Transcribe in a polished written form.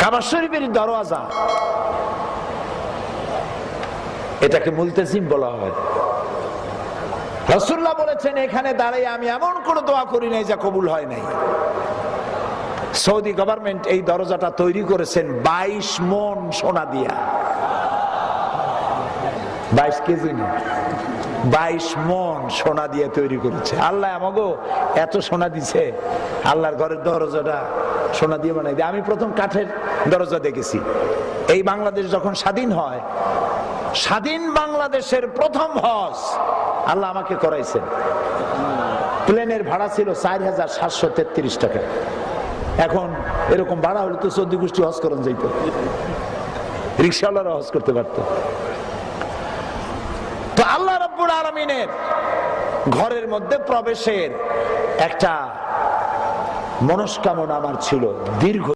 কাবা শরীফের দরওয়াজা, এটাকে মুলতাজিম বলা হয়। রাসূলুল্লাহ বলেছেন, এখানে দাঁড়িয়ে আমি এমন কোনো দোয়া করি নাই যা কবুল হয় নাই। সৌদি গভর্নমেন্ট এই দরজাটা তৈরি করেছেন 22 মণ সোনা দিয়া। 22 কেজি না, 22 মণ সোনা দিয়ে তৈরি করেছে। আল্লাহ আমাগো এত সোনা দিছে, আল্লাহর ঘরের দরজাটা সোনা দিয়ে বানাই দিয়ে। আমি প্রথম কাঠের দরজা দেখেছি এই বাংলাদেশ যখন স্বাধীন হয়। স্বাধীন বাংলাদেশের প্রথম হজ আল্লাহ আমাকে করাইছেন। প্লেনের ভাড়া ছিল 4733 টাকা। এখন এরকম ভাড়া হলে তো 14 গোষ্ঠী হজ করন যাইত, রিকশাওয়ালারা হজ করতে পারত। তো আল্লাহ রাব্বুল আলামিনের ঘরের মধ্যে প্রবেশের একটা মনস্কামনা আমার ছিল দীর্ঘ।